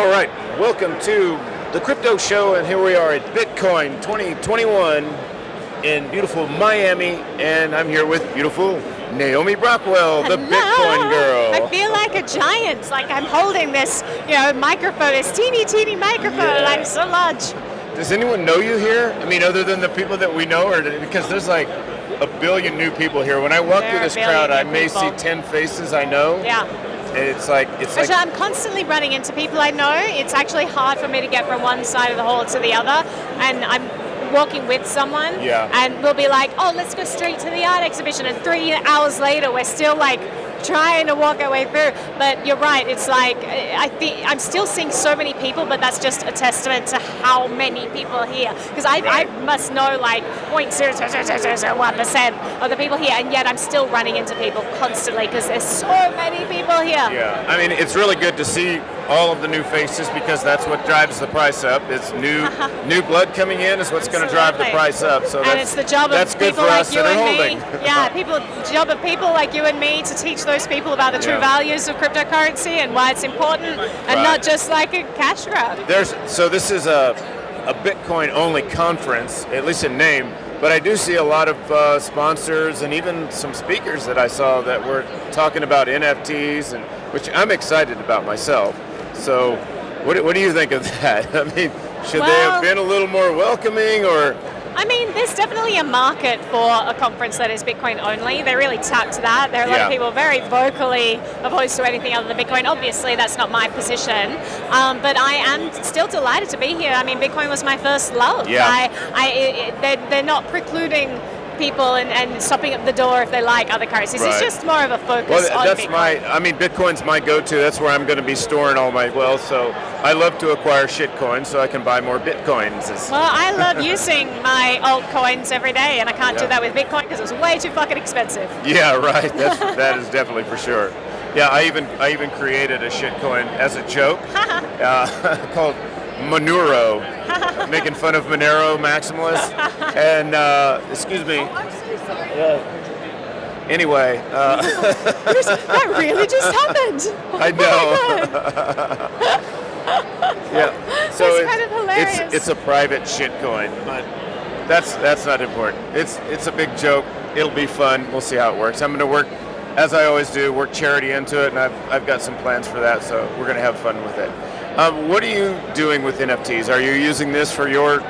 All right, welcome to the Crypto Show, and here we are at Bitcoin2021 in beautiful Miami, and I'm here with beautiful Naomi Brockwell, the Bitcoin girl. I feel like a giant, like I'm holding this, microphone, this teeny microphone. Yeah. I'm so large. Does anyone know you here? I mean, other than the people that we know, or because there's like a billion new people here. When I walk through this crowd, I may see 10 faces I know. Yeah. It's like I'm constantly running into people I know. It's actually hard for me to get from one side of the hall to the other, and I'm walking with someone, and we'll be like, oh, let's go straight to the art exhibition, and 3 hours later we're still like trying to walk our way through. But you're right, it's like I think I'm still seeing so many people, but that's just a testament to how many people are here, because I must know like 0.00001% of the people here, and yet I'm still running into people constantly because there's so many people here. Yeah, I mean, it's really good to see all of the new faces, because that's what drives the price up. It's new blood coming in is what's going to drive the price up. So it's the job of people like you and me. Job of people like you and me to teach those people about the true values of cryptocurrency and why it's important, and not just like a cash grab. So this is a Bitcoin only conference, at least in name, but I do see a lot of sponsors and even some speakers that I saw that were talking about NFTs, and which I'm excited about myself. So what do you think of that? I mean, should they have been a little more welcoming, or? I mean, there's definitely a market for a conference that is Bitcoin only. They really tap to that. There are a lot of people very vocally opposed to anything other than Bitcoin. Obviously, that's not my position, but I am still delighted to be here. I mean, Bitcoin was my first love. Yeah. They're not precluding people and stopping up the door if they like other currencies. It's just more of a focus on Bitcoin. Bitcoin's my go-to. That's where I'm going to be storing all my wealth. So I love to acquire shitcoins so I can buy more Bitcoins. Well, I love using my altcoins every day, and I can't do that with Bitcoin because it's way too fucking expensive. Yeah, right. That is definitely for sure. Yeah, I even created a shitcoin as a joke called Monero, making fun of Monero maximalists, and excuse me. I'm so sorry. Anyway, that really just happened. I know. Yeah, so that's kind of hilarious. It's a private shitcoin, but that's not important. It's a big joke. It'll be fun. We'll see how it works. I'm going to work, as I always do, work charity into it, and I've got some plans for that. So we're going to have fun with it. What are you doing with NFTs? Are you using this for your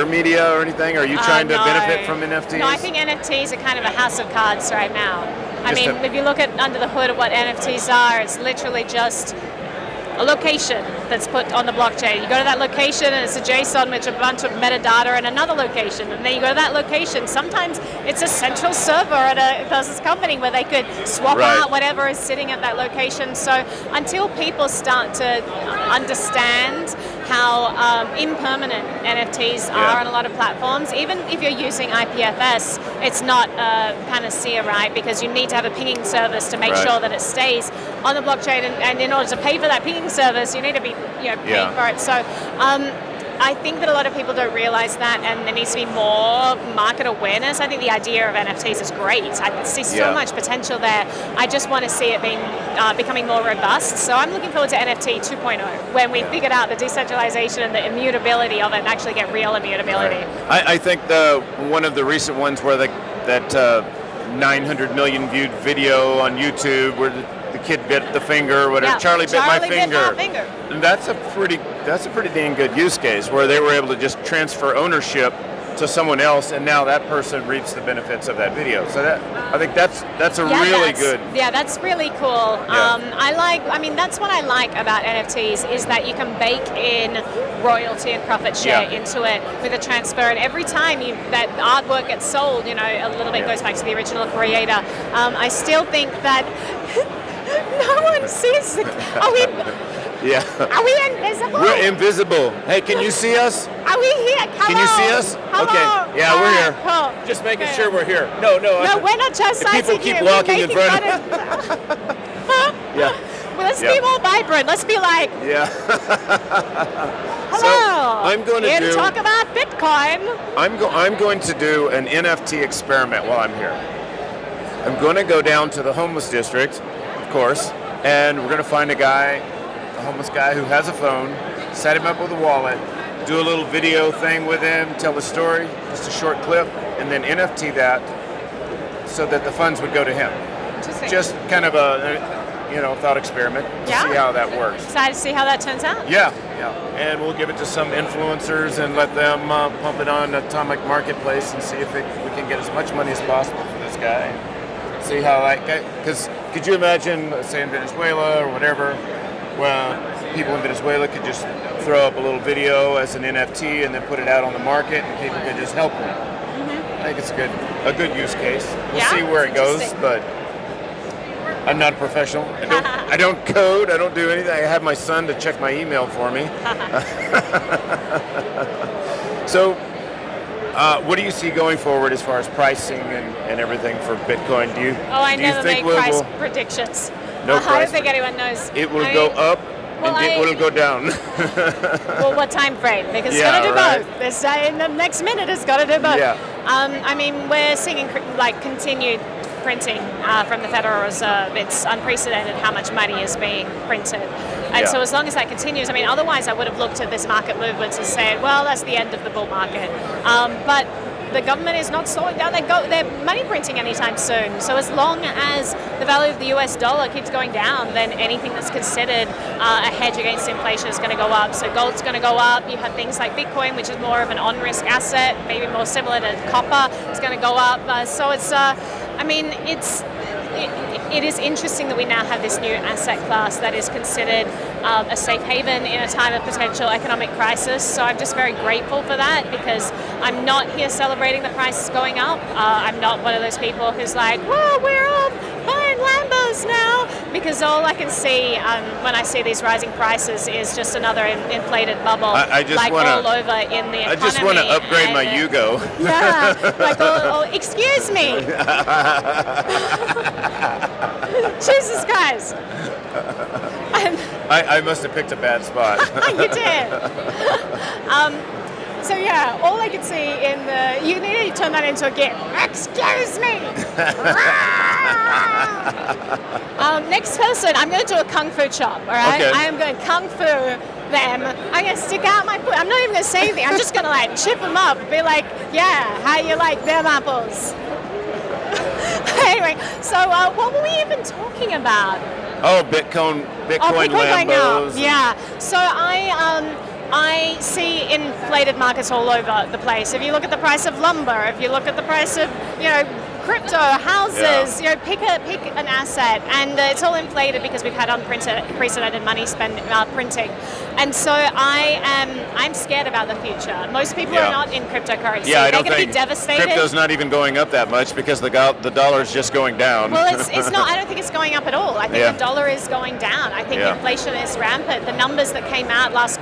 media or anything? Are you trying to benefit from NFTs? No, I think NFTs are kind of a house of cards right now. If you look at under the hood of what NFTs are, it's literally just a location that's put on the blockchain. You go to that location and it's a JSON with a bunch of metadata, and another location, and then you go to that location. Sometimes it's a central server at a person's company where they could swap out whatever is sitting at that location. So until people start to understand how impermanent NFTs are on a lot of platforms, even if you're using IPFS, it's not a panacea, right? Because you need to have a pinging service to make sure that it stays on the blockchain, and in order to pay for that pinging service, you need to be paying for it. So I think that a lot of people don't realize that, and there needs to be more market awareness. I think the idea of NFTs is great. I see so much potential there. I just want to see it becoming more robust. So I'm looking forward to NFT 2.0, when we figured out the decentralization and the immutability of it, and actually get real immutability. I think one of the recent ones where that 900 million viewed video on YouTube where the kid bit the finger, whatever. Charlie bit my finger. And that's a pretty dang good use case, where they were able to just transfer ownership to someone else, and now that person reaps the benefits of that video. So I think that's really good. Yeah, that's really cool. Yeah. That's what I like about NFTs, is that you can bake in royalty and profit share into it with a transfer, and every time that artwork gets sold, a little bit goes back to the original creator. I still think that no one sees it. Are we invisible? We're invisible. Hey, can you see us? Are we here? Hello? Can you see us? Hello? Okay. Yeah, we're here. Cool. Just making sure we're here. No, we're not just people keep walking in front of Well, let's be more vibrant. Let's be like, hello. So I'm going to here to talk about Bitcoin. I'm going to do an NFT experiment while I'm here. I'm going to go down to the homeless district, of course, and we're going to find a guy homeless guy who has a phone, set him up with a wallet, do a little video thing with him, tell a story, just a short clip, and then NFT that so that the funds would go to him. Interesting. Just kind of a thought experiment to see how that works. Excited to see how that turns out. Yeah. And we'll give it to some influencers and let them pump it on Atomic Marketplace and see if we can get as much money as possible for this guy. See how because could you imagine, say in Venezuela or whatever, well, people in Venezuela could just throw up a little video as an NFT and then put it out on the market and people could just help them. I think it's a good use case. We'll see where it goes, but I'm not a professional. I don't code. I don't do anything. I have my son to check my email for me. So, what do you see going forward as far as pricing and everything for Bitcoin? I never make price predictions. No price. I don't think anyone knows. It will go up and it will go down. Well, what time frame? Because it's got to do both. This in the next minute, it's got to do both. Yeah. We're seeing continued printing from the Federal Reserve. It's unprecedented how much money is being printed. And so as long as that continues, otherwise I would have looked at this market movement and said, well, that's the end of the bull market. But the government is not slowing down their money printing anytime soon. So as long as the value of the US dollar keeps going down, then anything that's considered a hedge against inflation is going to go up. So gold's going to go up. You have things like Bitcoin, which is more of an on-risk asset, maybe more similar to copper. It's going to go up. So it's, it is interesting that we now have this new asset class that is considered a safe haven in a time of potential economic crisis. So I'm just very grateful for that, because I'm not here celebrating the prices going up. I'm not one of those people who's like, whoa, we're all buying Lambos now, because all I can see when I see these rising prices is just another inflated bubble, all over in the economy. I just want to upgrade my Yugo. Yeah, excuse me. Jesus, guys. I must have picked a bad spot. You did. So yeah, all I could see you need to turn that into a GIF. Excuse me. Next person, I'm going to do a kung fu chop. All right, okay. I am going to kung fu them. I'm going to stick out my foot. I'm not even going to say anything. I'm just going to chip them up and be like, yeah, how you like them apples? Anyway, so what were we even talking about? Bitcoin Lambos. Yeah. So I see inflated markets all over the place. If you look at the price of lumber, if you look at the price of crypto, houses, pick an asset, and it's all inflated because we've had unprecedented money printing. And so I'm scared about the future. Most people are not in cryptocurrency. Yeah, they're going to be devastated. Crypto's not even going up that much because the dollar is just going down. Well, it's not. I don't think it's going up at all. I think the dollar is going down. I think inflation is rampant. The numbers that came out last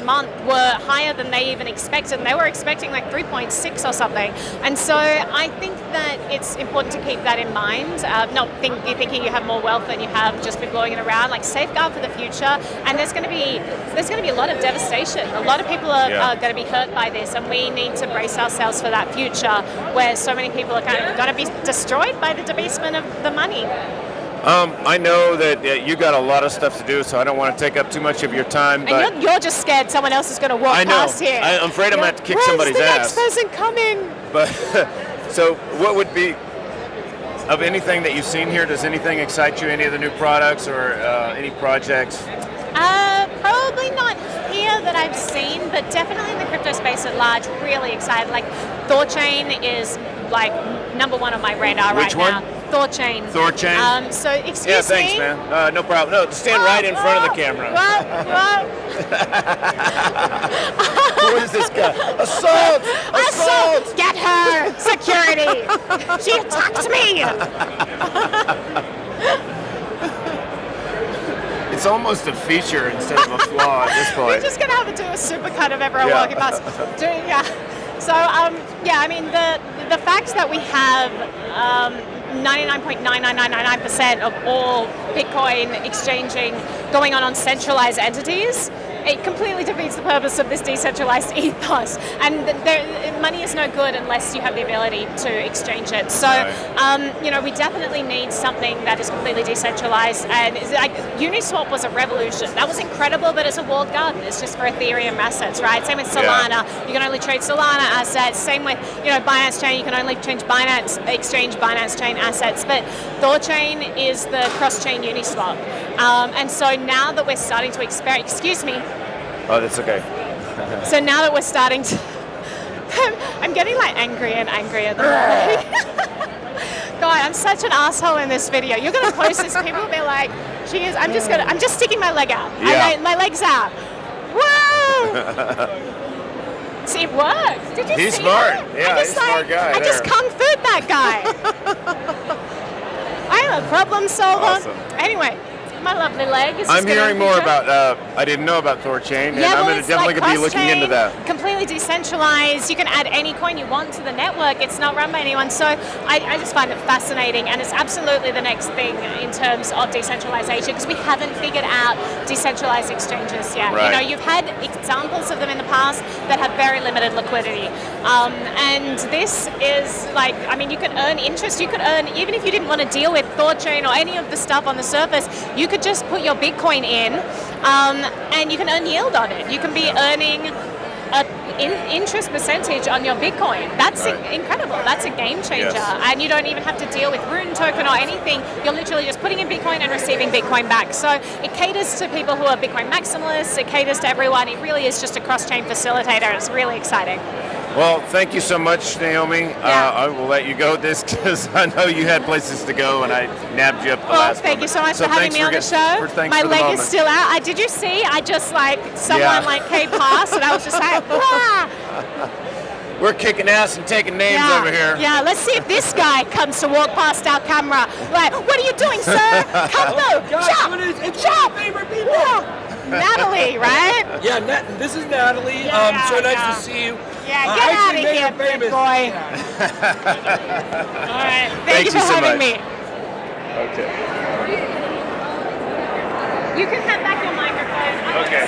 month were higher than they even expected. And they were expecting 3.6 or something. And so I think that it's important to keep that in mind. Not thinking you have more wealth than you have just been blowing it around. Safeguard for the future. And there's going to be a lot of devastation. A lot of people are going to be hurt by this, and we need to brace ourselves for that future where so many people are kind of going to be destroyed by the debasement of the money. I know that you got a lot of stuff to do, so I don't want to take up too much of your time. But and you're just scared someone else is going to walk past here. I'm afraid I'm going to have to kick somebody's ass. Where's the next person coming? But so what would be, of anything that you've seen here, does anything excite you? Any of the new products or any projects? Probably not here that I've seen, but definitely in the crypto space at large, really excited. ThorChain is number one on my radar right now. ThorChain. ThorChain? So excuse me. Yeah, thanks, man. No problem. No, stand right in front of the camera. Who is this guy? Assault! Assault! Get her! Security! She attacked me! It's almost a feature instead of a flaw at this point. We're just going to have to do a supercut of everyone walking past. So, the fact that we have 99.99999% of all Bitcoin exchanging going on centralized entities it completely defeats the purpose of this decentralized ethos. And money is no good unless you have the ability to exchange it. So, we definitely need something that is completely decentralized. And Uniswap was a revolution. That was incredible, but it's a walled garden. It's just for Ethereum assets, right? Same with Solana. Yeah. You can only trade Solana assets. Same with, Binance Chain. You can only exchange Binance Chain assets. But ThorChain is the cross-chain Uniswap. And so now that we're starting to excuse me. Oh, that's okay. So now that we're starting to, I'm getting angrier and angrier the more. God, I'm such an asshole in this video. You're gonna post this, people will be like, "Geez, I'm just sticking my leg out. Yeah. My leg's out. Whoa!" See, it worked. Did you see He's smart. that? Yeah, he's a smart guy. I just kung fu'd that guy. I am a problem solver. Awesome. Anyway. My lovely leg. I'm hearing more about, I didn't know about ThorChain, and I'm definitely going to be looking into that. Completely decentralized. You can add any coin you want to the network. It's not run by anyone. So I just find it fascinating, and it's absolutely the next thing in terms of decentralization, because we haven't figured out decentralized exchanges yet. Right. You've had examples of them in the past that have very limited liquidity. And this is you could earn interest. You could earn, even if you didn't want to deal with ThorChain or any of the stuff on the surface, you could just put your Bitcoin in, and you can earn yield on it. You can be earning an interest percentage on your Bitcoin. That's incredible. That's a game changer. Yes. And you don't even have to deal with Rune token or anything. You're literally just putting in Bitcoin and receiving Bitcoin back. So it caters to people who are Bitcoin maximalists. It caters to everyone. It really is just a cross-chain facilitator. It's really exciting. Well, thank you so much, Naomi. Yeah. I will let you go this because I know you had places to go and I nabbed you up the last thank you so much for having me on the show. My leg is still out. Did you see? I just someone came past and I was just like, ah. We're kicking ass and taking names over here. Yeah, let's see if this guy comes to walk past our camera. Like, what are you doing, sir? Come though, jump! It's my favorite people. Yeah. Natalie, right? Yeah, this is Natalie. So nice to see you. Yeah, get out of here, big boy. All right, thank you for having me. Okay. You can have back your microphone. Okay.